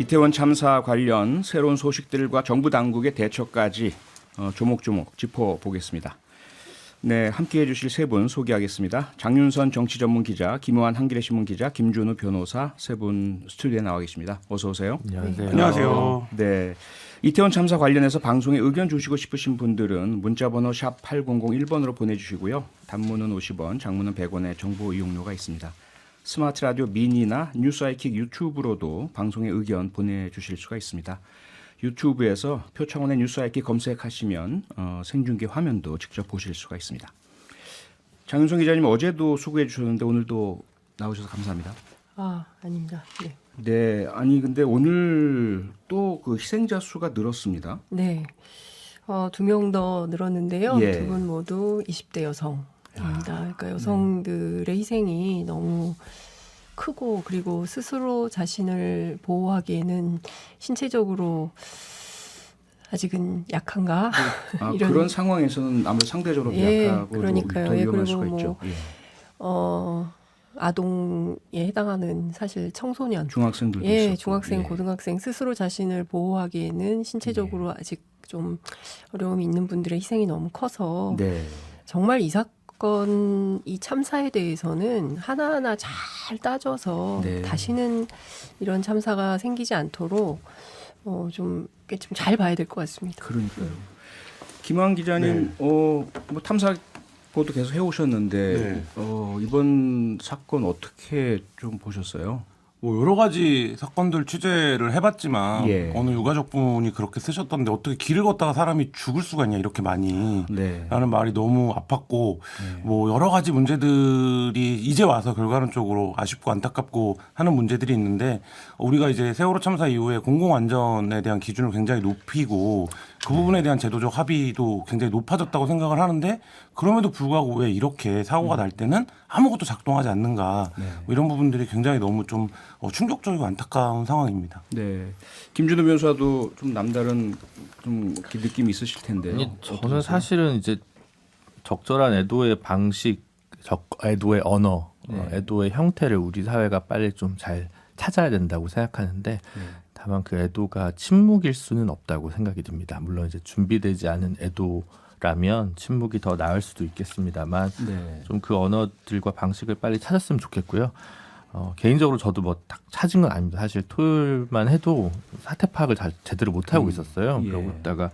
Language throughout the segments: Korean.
이태원 참사 관련 새로운 소식들과 정부 당국의 대처까지 조목조목 짚어보겠습니다. 네, 함께해 주실 세 분 소개하겠습니다. 장윤선 정치전문기자, 김호환 한겨레신문 기자, 김준우 변호사 세 분 스튜디오에 나와 계십니다. 어서 오세요. 안녕하세요. 안녕하세요. 네, 이태원 참사 관련해서 방송에 의견 주시고 싶으신 분들은 문자번호 샵 8001번으로 보내주시고요. 단문은 50원, 장문은 100원의 정보 이용료가 있습니다. 스마트 라디오 미니나 뉴스 아이킥 유튜브로도 방송에 의견 보내주실 수가 있습니다. 유튜브에서 표창원의 뉴스 아이킥 검색하시면 생중계 화면도 직접 보실 수가 있습니다. 장윤성 기자님 어제도 수고해 주셨는데 오늘도 나오셔서 감사합니다. 아닙니다. 네. 네, 아니 근데 오늘 또 그 희생자 수가 늘었습니다. 네. 2명 더 늘었는데요. 예. 두 분 모두 20대 여성입니다. 그러니까 여성들의 희생이 너무 크고 그리고 스스로 자신을 보호하기에는 신체적으로 아직은 약한가? 이런 그런 상황에서는 아무래도 상대적으로 예, 약하고 그러니까요. 더 예, 위험할 그리고 수가 뭐 있죠. 예. 아동에 해당하는 사실 청소년 중학생들도 예, 있었고. 중학생, 예. 고등학생 스스로 자신을 보호하기에는 신체적으로 아직 좀 어려움이 있는 분들의 희생이 너무 커서 네. 정말 이 사건, 이 참사에 대해서는 하나하나 잘 따져서 네. 다시는 이런 참사가 생기지 않도록 좀 잘 봐야 될 것 같습니다. 그러니까요. 김환 기자님, 뭐 탐사 보도 계속 해오셨는데 이번 사건 어떻게 좀 보셨어요? 뭐 여러 가지 사건들 취재를 해봤지만 예. 어느 유가족분이 그렇게 쓰셨던데 어떻게 길을 걷다가 사람이 죽을 수가 있냐 이렇게 많이 네. 라는 말이 너무 아팠고 뭐 여러 가지 문제들이 이제 와서 결과론적으로 아쉽고 안타깝고 하는 문제들이 있는데 우리가 이제 세월호 참사 이후에 공공안전에 대한 기준을 굉장히 높이고 그 부분에 대한 제도적 합의도 굉장히 높아졌다고 생각을 하는데 그럼에도 불구하고 왜 이렇게 사고가 날 때는 아무것도 작동하지 않는가 뭐 이런 부분들이 굉장히 너무 좀 충격적이고 안타까운 상황입니다. 네. 김준우 변호사도 좀 남다른 좀 이렇게 느낌이 있으실 텐데요. 아니, 저는 어떠세요? 사실은 이제 적절한 애도의 방식, 애도의 언어, 애도의 형태를 우리 사회가 빨리 좀 잘 찾아야 된다고 생각하는데 다만 그 애도가 침묵일 수는 없다고 생각이 듭니다. 물론 이제 준비되지 않은 애도라면 침묵이 더 나을 수도 있겠습니다만 네. 좀 그 언어들과 방식을 빨리 찾았으면 좋겠고요. 개인적으로 저도 뭐 딱 찾은 건 아닙니다. 사실 토요일만 해도 사태 파악을 제대로 못 하고 있었어요. 예. 그러고 있다가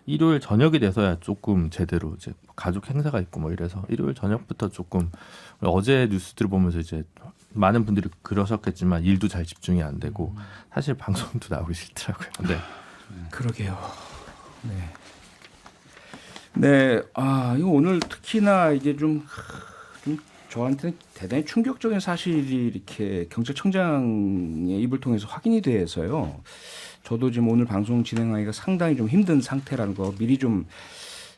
일요일 저녁이 돼서야 조금 제대로 이제 가족 행사가 있고 뭐 이래서 일요일 저녁부터 조금 어제 뉴스들을 보면서 이제 많은 분들이 그러셨겠지만 일도 잘 집중이 안 되고 사실 방송도 나오기 싫더라고요. 네. 그러게요. 네. 네. 이거 오늘 특히나 이게 좀 저한테는 대단히 충격적인 사실이 이렇게 경찰청장의 입을 통해서 확인이 돼서요. 저도 지금 오늘 방송 진행하기가 상당히 좀 힘든 상태라는 거 미리 좀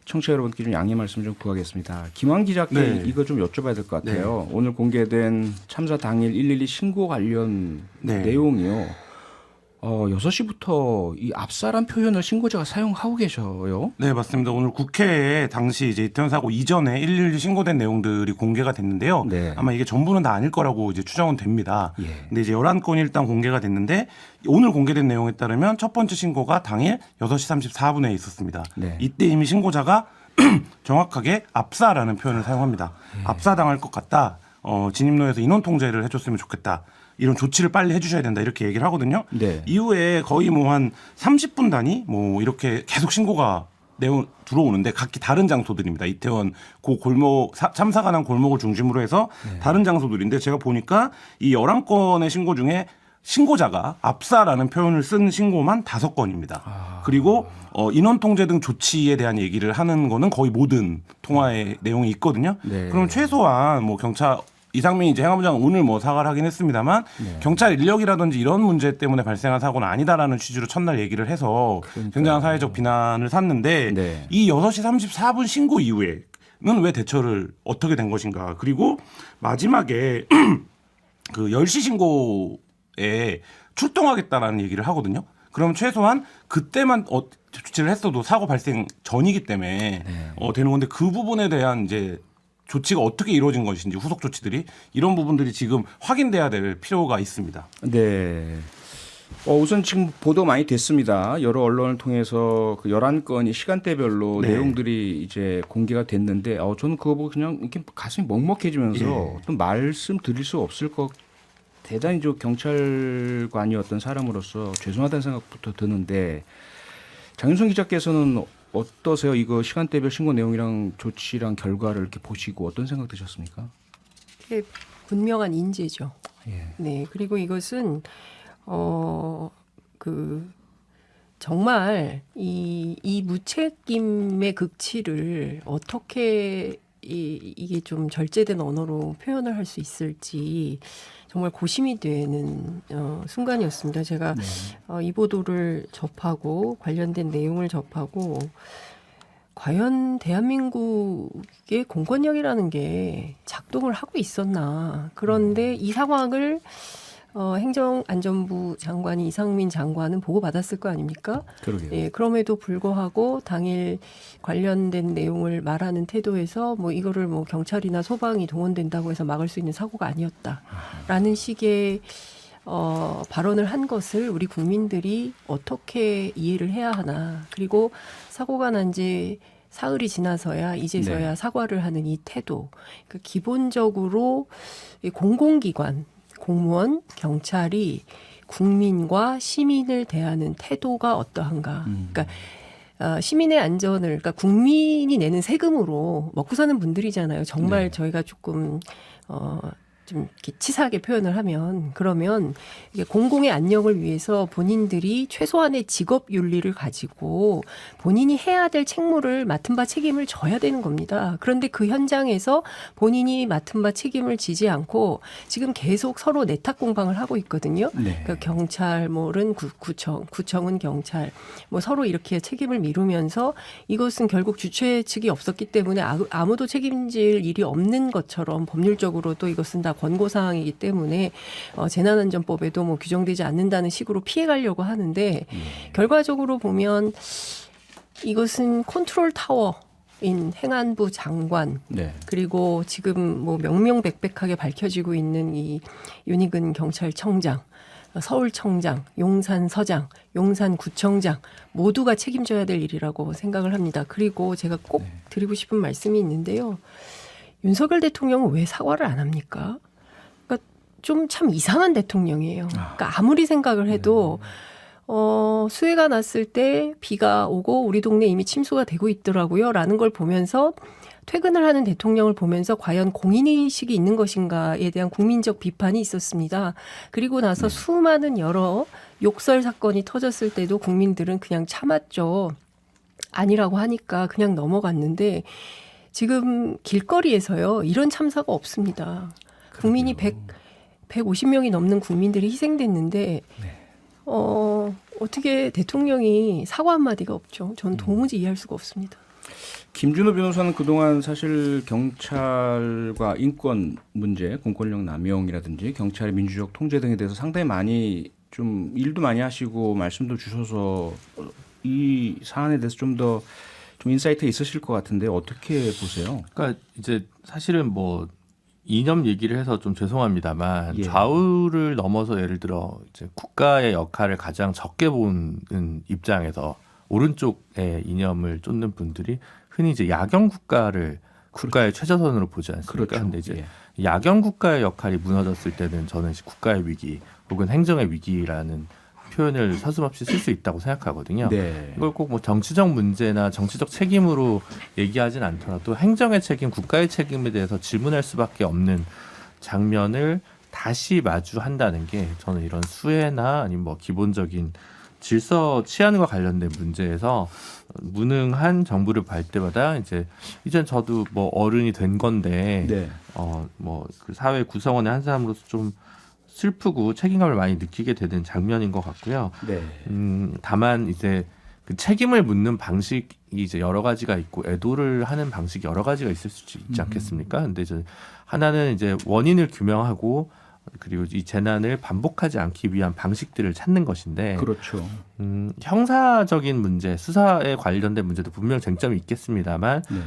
청취자 여러분께 좀 양해 말씀 좀 구하겠습니다. 김환 기자께 이거 좀 여쭤봐야 될 것 같아요. 오늘 공개된 참사 당일 112 신고 관련 내용이요. 6시부터 이 압사란 표현을 신고자가 사용하고 계셔요. 네, 맞습니다. 오늘 국회에 당시 이제 이태원 사고 이전에 112 신고된 내용들이 공개가 됐는데요. 네. 아마 이게 전부는 다 아닐 거라고 이제 추정은 됩니다. 예. 근데 이제 11건이 일단 공개가 됐는데 오늘 공개된 내용에 따르면 첫 번째 신고가 당일 6시 34분에 있었습니다. 네. 이때 이미 신고자가 정확하게 압사라는 표현을 사용합니다. 압사당할 것 같다. 진입로에서 인원 통제를 해줬으면 좋겠다. 이런 조치를 빨리 해주셔야 된다 이렇게 얘기를 하거든요. 네. 이후에 거의 뭐 한 30분 단위 뭐 이렇게 계속 신고가 들어오는데 각기 다른 장소들입니다. 이태원 고 골목 참사가 난 골목을 중심으로 해서 다른 장소들인데 제가 보니까 이 11건의 신고 중에 신고자가 압사라는 표현을 쓴 신고만 5건입니다. 그리고 인원 통제 등 조치에 대한 얘기를 하는 거는 거의 모든 통화의 내용이 있거든요. 네. 그럼 최소한 뭐 경찰 이상민 이제 행안부장 오늘 뭐 사과를 하긴 했습니다만 경찰 인력이라든지 이런 문제 때문에 발생한 사고는 아니다라는 취지로 첫날 얘기를 해서 굉장한 사회적 비난을 샀는데 이 6시 34분 신고 이후에는 왜 대처를 어떻게 된 것인가. 그리고 마지막에 그 10시 신고에 출동하겠다라는 얘기를 하거든요. 그럼 최소한 그때만 조치를 했어도 사고 발생 전이기 때문에 되는 건데 그 부분에 대한 이제 조치가 어떻게 이루어진 것인지 후속 조치들이 이런 부분들이 지금 확인돼야 될 필요가 있습니다. 네. 우선 지금 보도 많이 됐습니다. 여러 언론을 통해서 그 11건이 시간대별로 네. 내용들이 이제 공개가 됐는데 저는 그거 보고 그냥 이렇게 가슴이 먹먹해지면서 예. 또 말씀 드릴 수 없을 것 대단히 저 경찰관이었던 사람으로서 죄송하다는 생각부터 드는데 장윤성 기자께서는 어떠세요? 이거 시간대별 신고 내용이랑 조치랑 결과를 이렇게 보시고 어떤 생각 드셨습니까? 이게 분명한 인재죠. 예. 네, 그리고 이것은 정말 이 무책임의 극치를 어떻게 이게 좀 절제된 언어로 표현을 할 수 있을지 정말 고심이 되는 순간이었습니다. 제가 이 보도를 접하고 관련된 내용을 접하고 과연 대한민국의 공권력이라는 게 작동을 하고 있었나. 그런데 이 상황을 행정안전부 장관이 이상민 장관은 보고받았을 거 아닙니까? 그러게요. 예, 그럼에도 불구하고 당일 관련된 내용을 말하는 태도에서 뭐 이거를 뭐 경찰이나 소방이 동원된다고 해서 막을 수 있는 사고가 아니었다라는 식의 발언을 한 것을 우리 국민들이 어떻게 이해를 해야 하나. 그리고 사고가 난 지 사흘이 지나서야 이제서야 네. 사과를 하는 이 태도. 그 기본적으로 이 공공기관, 공무원, 경찰이 국민과 시민을 대하는 태도가 어떠한가. 그러니까 시민의 안전을, 그러니까 국민이 내는 세금으로 먹고 사는 분들이잖아요. 정말 네. 저희가 조금 좀 이렇게 치사하게 표현을 하면 그러면 이게 공공의 안녕을 위해서 본인들이 최소한의 직업 윤리를 가지고 본인이 해야 될 책무를 맡은 바 책임을 져야 되는 겁니다. 그런데 그 현장에서 본인이 맡은 바 책임을 지지 않고 지금 계속 서로 내탁 공방을 하고 있거든요. 네. 그러니까 경찰은 구청은 경찰, 뭐 서로 이렇게 책임을 미루면서 이것은 결국 주최 측이 없었기 때문에 아무도 책임질 일이 없는 것처럼 법률적으로도 이것은 다 권고 사항이기 때문에 재난안전법에도 뭐 규정되지 않는다는 식으로 피해가려고 하는데 결과적으로 보면 이것은 컨트롤 타워인 행안부 장관 네. 그리고 지금 뭐 명명백백하게 밝혀지고 있는 이 윤희근 경찰청장, 서울청장, 용산서장, 용산구청장 모두가 책임져야 될 일이라고 생각을 합니다. 그리고 제가 꼭 드리고 싶은 말씀이 있는데요. 윤석열 대통령은 왜 사과를 안 합니까? 그러니까 좀 참 이상한 대통령이에요. 그러니까 아무리 생각을 해도 수해가 났을 때 비가 오고 우리 동네 이미 침수가 되고 있더라고요. 라는 걸 보면서 퇴근을 하는 대통령을 보면서 과연 공인의식이 있는 것인가에 대한 국민적 비판이 있었습니다. 그리고 나서 수많은 여러 욕설 사건이 터졌을 때도 국민들은 그냥 참았죠. 아니라고 하니까 그냥 넘어갔는데 지금 길거리에서요. 이런 참사가 없습니다. 국민이 150명이 넘는 국민들이 희생됐는데 어떻게 대통령이 사과 한마디가 없죠. 전 도무지 이해할 수가 없습니다. 김준호 변호사는 그동안 사실 경찰과 인권 문제, 공권력 남용이라든지 경찰의 민주적 통제 등에 대해서 상당히 많이 좀 일도 많이 하시고 말씀도 주셔서 이 사안에 대해서 좀 더 좀 인사이트 있으실 것 같은데 어떻게 보세요? 그러니까 이제 사실은 뭐 이념 얘기를 해서 좀 죄송합니다만 예. 좌우를 넘어서 예를 들어 이제 국가의 역할을 가장 적게 보는 입장에서 오른쪽의 이념을 쫓는 분들이 흔히 이제 야경 국가를 국가의 최저선으로 보지 않습니까? 그렇죠. 근데 이제 예. 야경 국가의 역할이 무너졌을 때는 저는 국가의 위기 혹은 행정의 위기라는 표현을 서슴없이 쓸 수 있다고 생각하거든요. 네. 이걸 꼭 뭐 정치적 문제나 정치적 책임으로 얘기하진 않더라도 행정의 책임, 국가의 책임에 대해서 질문할 수밖에 없는 장면을 다시 마주한다는 게 저는 이런 수해나 아니면 뭐 기본적인 질서 치안과 관련된 문제에서 무능한 정부를 볼 때마다 이젠 저도 뭐 어른이 된 건데 네. 뭐 그 사회 구성원의 한 사람으로서 좀 슬프고 책임감을 많이 느끼게 되는 장면인 것 같고요. 네. 다만 이제 그 책임을 묻는 방식이 이제 여러 가지가 있고 애도를 하는 방식이 여러 가지가 있을 수 있지 않겠습니까? 근데 이제 하나는 이제 원인을 규명하고 그리고 이 재난을 반복하지 않기 위한 방식들을 찾는 것인데 그렇죠. 형사적인 문제, 수사에 관련된 문제도 분명 쟁점이 있겠습니다만 네.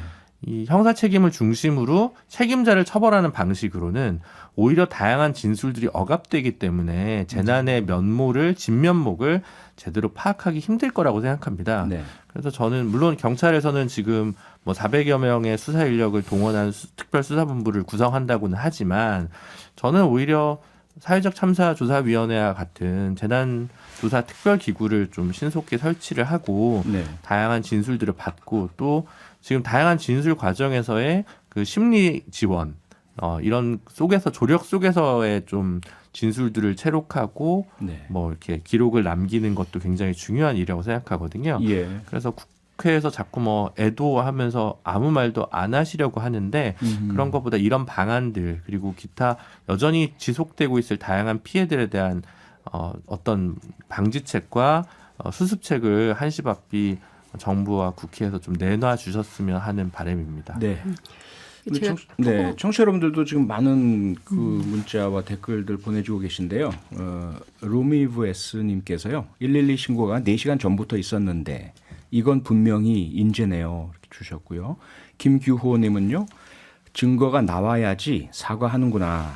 이 형사 책임을 중심으로 책임자를 처벌하는 방식으로는 오히려 다양한 진술들이 억압되기 때문에 재난의 면모를 진면목을 제대로 파악하기 힘들 거라고 생각합니다. 네. 그래서 저는 물론 경찰에서는 지금 뭐 400여 명의 수사 인력을 동원한 특별수사본부를 구성한다고는 하지만 저는 오히려 사회적 참사 조사위원회와 같은 재난조사 특별기구를 좀 신속히 설치를 하고 네. 다양한 진술들을 받고 또 지금 다양한 진술 과정에서의 그 심리 지원 이런 속에서 조력 속에서의 좀 진술들을 체록하고 네. 뭐 이렇게 기록을 남기는 것도 굉장히 중요한 일이라고 생각하거든요. 예. 그래서 국회에서 자꾸 뭐 애도하면서 아무 말도 안 하시려고 하는데 그런 것보다 이런 방안들 그리고 기타 여전히 지속되고 있을 다양한 피해들에 대한 어떤 방지책과 수습책을 한시바삐 정부와 국회에서 좀 내놔 주셨으면 하는 바람입니다. 네. 제가 네, 청취자 여러분들도 지금 많은 그 문자와 댓글들 보내주고 계신데요. 로미브에스님께서요. 112 신고가 4시간 전부터 있었는데 이건 분명히 인재네요. 이렇게 주셨고요. 김규호님은요. 증거가 나와야지 사과하는구나.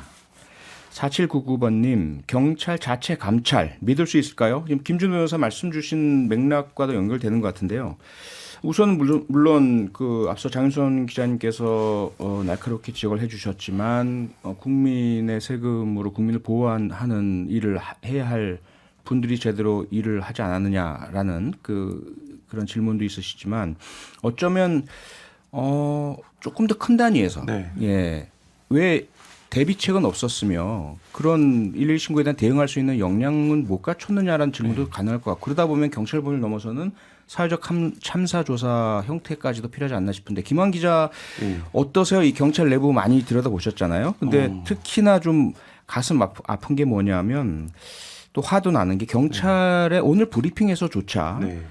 4799번님 경찰 자체 감찰 믿을 수 있을까요? 지금 김준호 변호사 말씀 주신 맥락과도 연결되는 것 같은데요. 우선 물론 그 앞서 장윤선 기자님께서 날카롭게 지적을 해주셨지만 국민의 세금으로 국민을 보호하는 일을 해야 할 분들이 제대로 일을 하지 않았느냐라는 그런 질문도 있으시지만 어쩌면 조금 더 큰 단위에서 네. 예, 왜 대비책은 없었으며 그런 112 신고에 대한 대응할 수 있는 역량은 못 갖췄느냐라는 질문도 가능할 것 같고 그러다 보면 경찰본을 넘어서는 사회적 참사 조사 형태까지도 필요하지 않나 싶은데 김환 기자 어떠세요? 이 경찰 내부 많이 들여다보셨잖아요. 근데 특히나 좀 가슴 아픈 게 뭐냐면 또 화도 나는 게 경찰의 오늘 브리핑에서조차 네.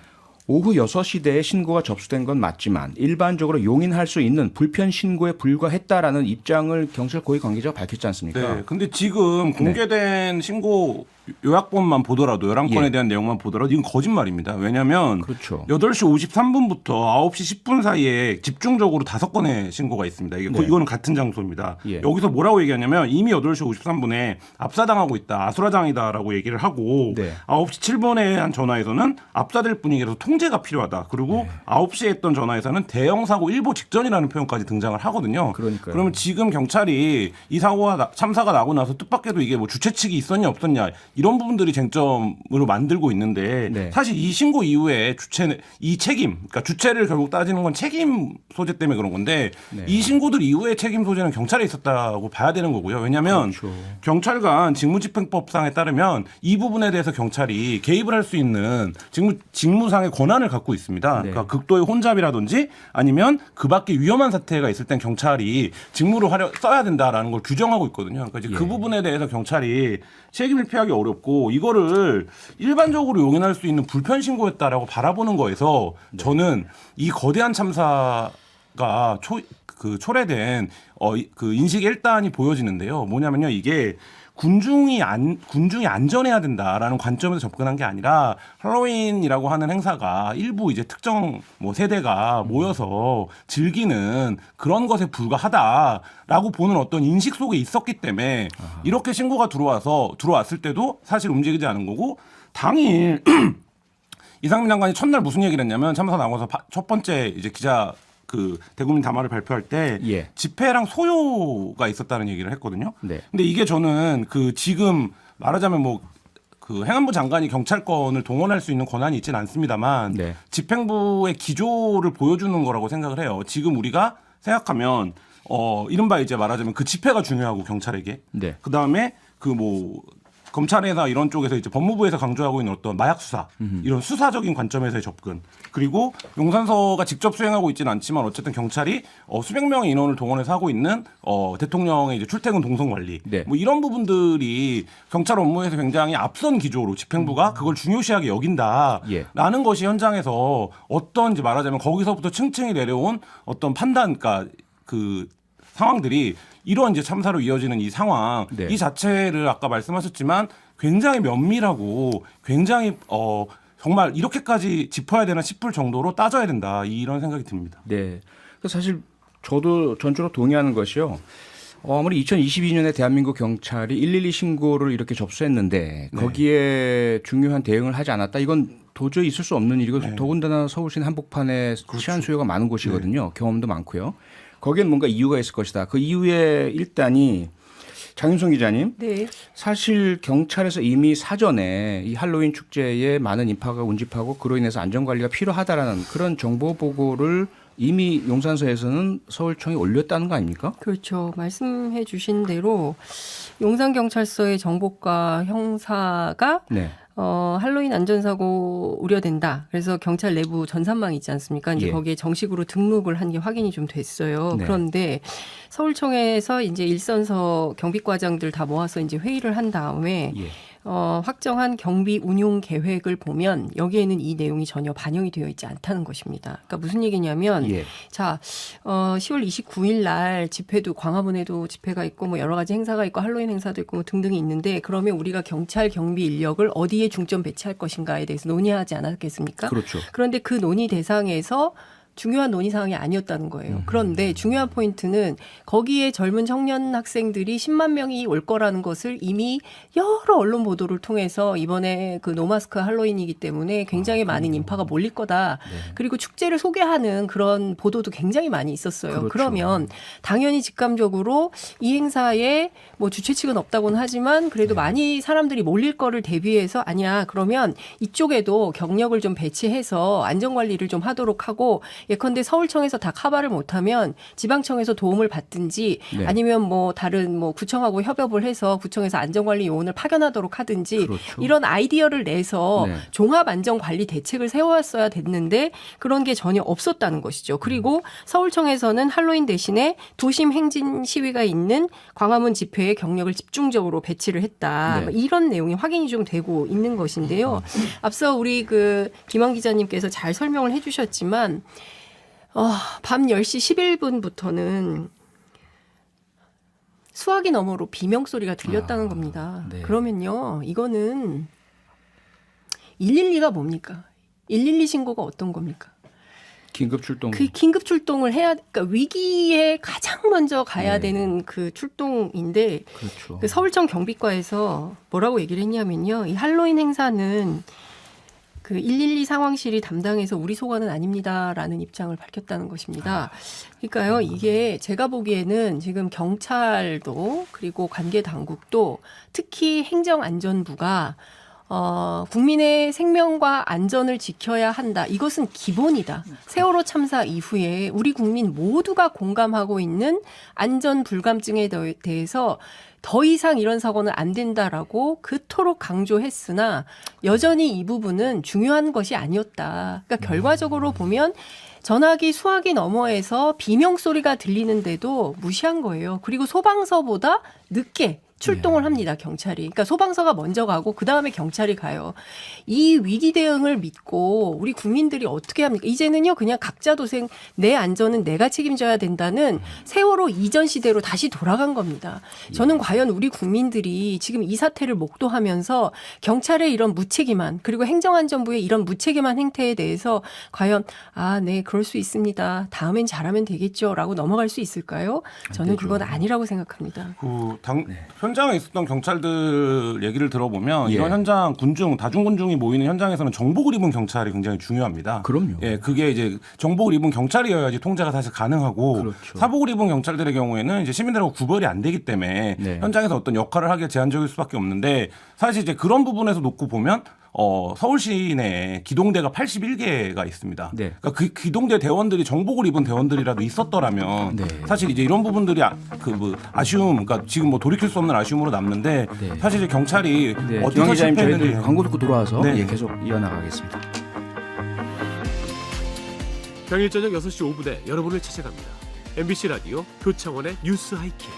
오후 6시대에 신고가 접수된 건 맞지만 일반적으로 용인할 수 있는 불편 신고에 불과했다라는 입장을 경찰 고위 관계자가 밝혔지 않습니까? 네. 근데 지금 공개된 신고 요약본만 보더라도 11건에 예. 대한 내용만 보더라도 이건 거짓말입니다. 왜냐하면 그렇죠. 8시 53분부터 9시 10분 사이에 집중적으로 5건의 신고가 있습니다. 네. 이거는 같은 장소입니다. 예. 여기서 뭐라고 얘기하냐면 이미 8시 53분에 압사당하고 있다. 아수라장이다라고 얘기를 하고 네. 9시 7분에 한 전화에서는 압사될 분위기라서 통제가 필요하다. 그리고 9시에 했던 전화에서는 대형 사고 일보 직전이라는 표현까지 등장을 하거든요. 그러니까요. 그러면 지금 경찰이 이 사고가 참사가 나고 나서 뜻밖에도 이게 뭐 주최 측이 있었냐 없었냐 이런 부분들이 쟁점으로 만들고 있는데 네. 사실 이 신고 이후에 이 책임, 그러니까 주체를 결국 따지는 건 책임 소재 때문에 그런 건데 네. 이 신고들 이후에 책임 소재는 경찰에 있었다고 봐야 되는 거고요. 왜냐하면 그렇죠. 경찰관 직무집행법상에 따르면 이 부분에 대해서 경찰이 개입을 할 수 있는 직무상의 권한을 갖고 있습니다. 네. 그러니까 극도의 혼잡이라든지 아니면 그 밖에 위험한 사태가 있을 땐 경찰이 직무로 써야 된다라는 걸 규정하고 있거든요. 그러니까 이제 그 부분에 대해서 경찰이 책임을 피하기 어렵고 이거를 일반적으로 용인할 수 있는 불편 신고였다라고 바라보는 거에서 저는 이 거대한 참사가 초래된 그 인식 일단이 보여지는데요. 뭐냐면요, 이게 군중이 안전해야 된다라는 관점에서 접근한 게 아니라 할로윈이라고 하는 행사가 일부 이제 특정 뭐 세대가 모여서 즐기는 그런 것에 불과하다라고 보는 어떤 인식 속에 있었기 때문에 이렇게 신고가 들어왔을 때도 사실 움직이지 않은 거고 당일 이상민 장관이 첫날 무슨 얘기를 했냐면 참사 나고서 첫 번째 이제 기자 대국민 담화를 발표할 때 예. 집회랑 소요가 있었다는 얘기를 했거든요. 네. 근데 이게 저는 지금 말하자면 행안부 장관이 경찰권을 동원할 수 있는 권한이 있지는 않습니다만 네. 집행부의 기조를 보여주는 거라고 생각을 해요. 지금 우리가 생각하면 이른바 이제 말하자면 그 집회가 중요하고 경찰에게 네. 그 다음에 검찰이나 이런 쪽에서 이제 법무부에서 강조하고 있는 어떤 마약 수사 이런 수사적인 관점에서의 접근 그리고 용산서가 직접 수행하고 있지는 않지만 어쨌든 경찰이 수백 명의 인원을 동원해서 하고 있는 대통령의 이제 출퇴근 동선 관리 네. 뭐 이런 부분들이 경찰 업무에서 굉장히 앞선 기조로 집행부가 그걸 중요시하게 여긴다라는 예. 것이 현장에서 어떤 이제 말하자면 거기서부터 층층이 내려온 어떤 판단 그러니까 상황들이 이런 이제 참사로 이어지는 이 상황 네. 이 자체를 아까 말씀하셨지만 굉장히 면밀하고 굉장히 정말 이렇게까지 짚어야 되나 싶을 정도로 따져야 된다 이런 생각이 듭니다. 네. 사실 저도 전적으로 동의하는 것이요. 아무리 2022년에 대한민국 경찰이 112 신고를 이렇게 접수했는데 거기에 중요한 대응을 하지 않았다. 이건 도저히 있을 수 없는 일이고 더군다나 서울시 한복판에 치안 수요가 많은 곳이거든요. 경험도 많고요. 거기엔 뭔가 이유가 있을 것이다. 그 이유의 일단이 장윤성 기자님. 네. 사실 경찰에서 이미 사전에 이 할로윈 축제에 많은 인파가 운집하고 그로 인해서 안전관리가 필요하다라는 그런 정보 보고를 이미 용산서에서는 서울청이 올렸다는 거 아닙니까? 그렇죠. 말씀해 주신 대로 용산경찰서의 정보과 형사가 네. 할로윈 안전사고 우려된다. 그래서 경찰 내부 전산망이 있지 않습니까? 이제 예. 거기에 정식으로 등록을 한 게 확인이 좀 됐어요. 네. 그런데 서울청에서 이제 일선서 경비과장들 다 모아서 이제 회의를 한 다음에 예. 확정한 경비 운용 계획을 보면 여기에는 이 내용이 전혀 반영이 되어 있지 않다는 것입니다. 그러니까 무슨 얘기냐면 예. 자, 10월 29일 날 집회도 광화문에도 집회가 있고 뭐 여러 가지 행사가 있고 할로윈 행사도 있고 뭐 등등이 있는데 그러면 우리가 경찰 경비 인력을 어디에 중점 배치할 것인가에 대해서 논의하지 않았겠습니까? 그렇죠. 그런데 그 논의 대상에서 중요한 논의 사항이 아니었다는 거예요. 그런데 중요한 포인트는 거기에 젊은 청년 학생들이 10만 명이 올 거라는 것을 이미 여러 언론 보도를 통해서 이번에 그 노마스크 할로윈이기 때문에 굉장히 많은 인파가 몰릴 거다. 그리고 축제를 소개하는 그런 보도도 굉장히 많이 있었어요. 그렇죠. 그러면 당연히 직감적으로 이 행사에 뭐 주최 측은 없다고는 하지만 그래도 많이 사람들이 몰릴 거를 대비해서 아니야. 그러면 이쪽에도 경력을 좀 배치해서 안전관리를 좀 하도록 하고 예컨대 서울청에서 다 커버를 못하면 지방청에서 도움을 받든지 네. 아니면 뭐 다른 뭐 구청하고 협업을 해서 구청에서 안전관리 요원을 파견하도록 하든지 그렇죠. 이런 아이디어를 내서 네. 종합 안전관리 대책을 세워왔어야 됐는데 그런 게 전혀 없었다는 것이죠. 그리고 서울청에서는 할로윈 대신에 도심 행진 시위가 있는 광화문 집회에 경력을 집중적으로 배치를 했다. 네. 이런 내용이 확인이 좀 되고 있는 것인데요. 앞서 우리 그 김원 기자님께서 잘 설명을 해주셨지만 밤 10시 11분부터는 수화기 너머로 비명소리가 들렸다는 겁니다. 네. 그러면요, 이거는 112가 뭡니까? 112 신고가 어떤 겁니까? 긴급 출동. 그 긴급 출동을 해야, 그러니까 위기에 가장 먼저 가야 네. 되는 그 출동인데, 그렇죠. 그 서울청 경비과에서 뭐라고 얘기를 했냐면요, 이 할로윈 행사는 그 112 상황실이 담당해서 우리 소관은 아닙니다라는 입장을 밝혔다는 것입니다. 그러니까요, 이게 제가 보기에는 지금 경찰도 그리고 관계 당국도 특히 행정안전부가 국민의 생명과 안전을 지켜야 한다. 이것은 기본이다. 세월호 참사 이후에 우리 국민 모두가 공감하고 있는 안전 불감증에 대해서 더 이상 이런 사고는 안 된다라고 그토록 강조했으나 여전히 이 부분은 중요한 것이 아니었다. 그러니까 결과적으로 보면 전화기 수화기 너머에서 비명 소리가 들리는데도 무시한 거예요. 그리고 소방서보다 늦게 출동을 합니다, 경찰이. 그러니까 소방서가 먼저 가고 그다음에 경찰이 가요. 이 위기 대응을 믿고 우리 국민들이 어떻게 합니까? 이제는요, 그냥 각자 도생, 내 안전은 내가 책임져야 된다는 세월호 이전 시대로 다시 돌아간 겁니다. 저는 과연 우리 국민들이 지금 이 사태를 목도하면서 경찰의 이런 무책임한 그리고 행정안전부의 이런 무책임한 행태에 대해서 과연 네, 그럴 수 있습니다. 다음엔 잘하면 되겠죠라고 넘어갈 수 있을까요? 저는 그건 아니라고 생각합니다. 현장에 있었던 경찰들 얘기를 들어보면 예. 이런 현장 다중군중이 모이는 현장에서는 정복을 입은 경찰이 굉장히 중요합니다. 그럼요. 예, 그게 이제 정복을 입은 경찰이어야지 통제가 사실 가능하고 그렇죠. 사복을 입은 경찰들의 경우에는 이제 시민들하고 구별이 안 되기 때문에 네. 현장에서 어떤 역할을 하기가 제한적일 수밖에 없는데 사실 이제 그런 부분에서 놓고 보면 서울 시내에 기동대가 81개가 있습니다. 네. 그러니까 그 기동대 대원들이 정복을 입은 대원들이라도 있었더라면 네. 사실 이제 이런 부분들이 아쉬움, 그러니까 지금 뭐 돌이킬 수 없는 아쉬움으로 남는데 네. 사실 이제 경찰이 네, 어디서 김 기자님 저희들 실패했는지 광고 듣고 돌아와서 네. 계속 이어나가겠습니다. 평일 저녁 6시 5분에 여러분을 찾아갑니다. MBC 라디오 표창원의 뉴스 하이킥.